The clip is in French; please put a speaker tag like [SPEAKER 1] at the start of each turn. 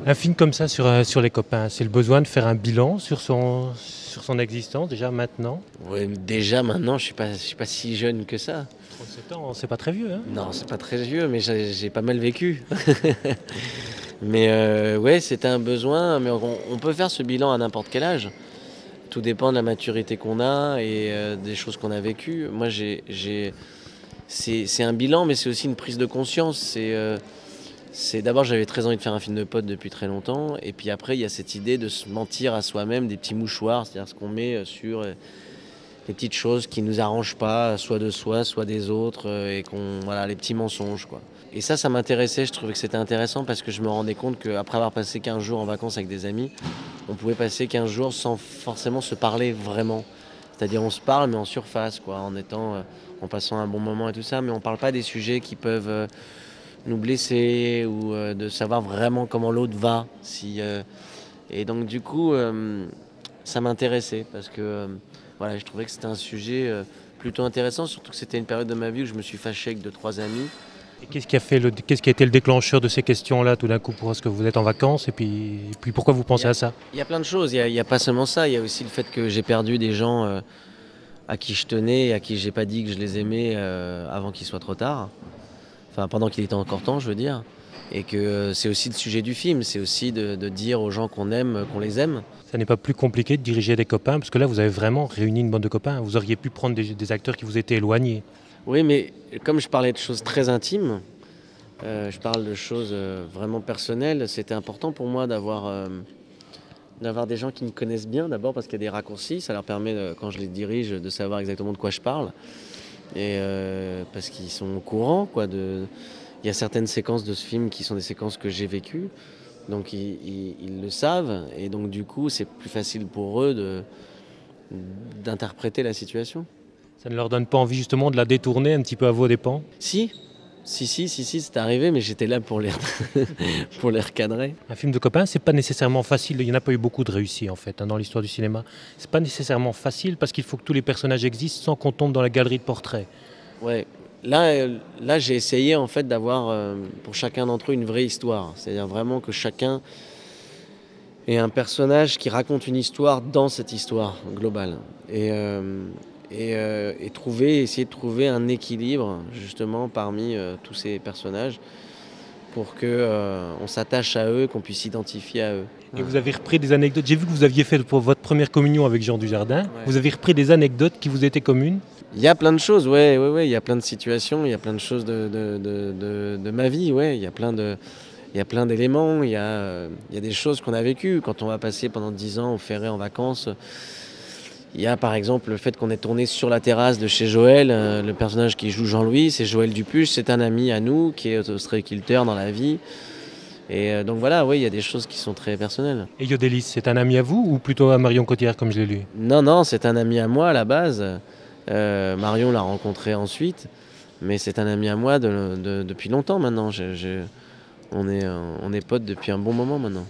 [SPEAKER 1] Un film comme ça sur les copains, c'est le besoin de faire un bilan sur son existence déjà maintenant.
[SPEAKER 2] Ouais, déjà maintenant, je suis pas si jeune que ça.
[SPEAKER 1] 37 ans, c'est pas très vieux, hein?
[SPEAKER 2] Non, c'est pas très vieux, mais j'ai pas mal vécu. Mais ouais, c'était un besoin, mais on peut faire ce bilan à n'importe quel âge. Tout dépend de la maturité qu'on a et des choses qu'on a vécues. Moi, c'est un bilan, mais c'est aussi une prise de conscience. D'abord, j'avais très envie de faire un film de potes depuis très longtemps, et puis après, il y a cette idée de se mentir à soi-même des petits mouchoirs, c'est-à-dire ce qu'on met sur les petites choses qui nous arrangent pas, soit de soi, soit des autres, voilà, les petits mensonges, quoi. Et ça m'intéressait, je trouvais que c'était intéressant parce que je me rendais compte qu'après avoir passé 15 jours en vacances avec des amis, on pouvait passer 15 jours sans forcément se parler vraiment. C'est-à-dire on se parle mais en surface, quoi, en passant un bon moment et tout ça, mais on parle pas des sujets qui peuvent nous blesser ou de savoir vraiment comment l'autre va. Et donc du coup, ça m'intéressait parce que voilà, je trouvais que c'était un sujet plutôt intéressant, surtout que c'était une période de ma vie où je me suis fâché avec 2, 3 amis.
[SPEAKER 1] Et qu'est-ce qui a été le déclencheur de ces questions-là tout d'un coup? Parce que vous êtes en vacances et puis pourquoi vous
[SPEAKER 2] Il y
[SPEAKER 1] pensez
[SPEAKER 2] a,
[SPEAKER 1] à ça?
[SPEAKER 2] il y a plein de choses, il y a pas seulement ça, il y a aussi le fait que j'ai perdu des gens à qui je tenais et à qui j'ai pas dit que je les aimais avant qu'il soit trop tard. Enfin, pendant qu'il était encore temps, je veux dire. Et que c'est aussi le sujet du film, c'est aussi de dire aux gens qu'on aime, qu'on les aime.
[SPEAKER 1] Ça n'est pas plus compliqué de diriger des copains? Parce que là, vous avez vraiment réuni une bande de copains. Vous auriez pu prendre des acteurs qui vous étaient éloignés.
[SPEAKER 2] Oui, mais comme je parlais de choses très intimes, je parle de choses vraiment personnelles, c'était important pour moi d'avoir des gens qui me connaissent bien, d'abord parce qu'il y a des raccourcis, ça leur permet, quand je les dirige, de savoir exactement de quoi je parle. Et parce qu'ils sont au courant, quoi. Il y a certaines séquences de ce film qui sont des séquences que j'ai vécues, donc ils le savent, et donc du coup c'est plus facile pour eux d'interpréter la situation.
[SPEAKER 1] Ça ne leur donne pas envie justement de la détourner un petit peu à vos dépens?
[SPEAKER 2] Si, si, c'est arrivé, mais j'étais là pour pour les recadrer.
[SPEAKER 1] Un film de copains, c'est pas nécessairement facile. Il n'y en a pas eu beaucoup de réussis en fait dans l'histoire du cinéma. C'est pas nécessairement facile parce qu'il faut que tous les personnages existent sans qu'on tombe dans la galerie de portraits.
[SPEAKER 2] Ouais, là j'ai essayé en fait d'avoir pour chacun d'entre eux une vraie histoire, c'est-à-dire vraiment que chacun ait un personnage qui raconte une histoire dans cette histoire globale. Essayer de trouver un équilibre justement parmi tous ces personnages pour que on s'attache à eux, qu'on puisse s'identifier à eux.
[SPEAKER 1] Et vous avez repris des anecdotes. J'ai vu que vous aviez fait pour votre première communion avec Jean Dujardin.
[SPEAKER 2] Ouais.
[SPEAKER 1] Vous avez repris des anecdotes qui vous étaient communes.
[SPEAKER 2] Il y a plein de choses, ouais, il y a plein de situations, il y a plein de choses de ma vie, ouais, il y a plein d'éléments, il y a des choses qu'on a vécues. Quand on va passer pendant 10 ans au Ferret en vacances, il y a par exemple le fait qu'on ait tourné sur la terrasse de chez Joël, le personnage qui joue Jean-Louis, c'est Joël Dupuche, c'est un ami à nous qui est ostréiculteur dans la vie. Et donc voilà, oui, il y a des choses qui sont très personnelles.
[SPEAKER 1] Et Yodelis, c'est un ami à vous ou plutôt à Marion Cotillard comme je l'ai lu?
[SPEAKER 2] Non, c'est un ami à moi à la base. Marion l'a rencontré ensuite, mais c'est un ami à moi depuis longtemps maintenant. On est potes depuis un bon moment maintenant.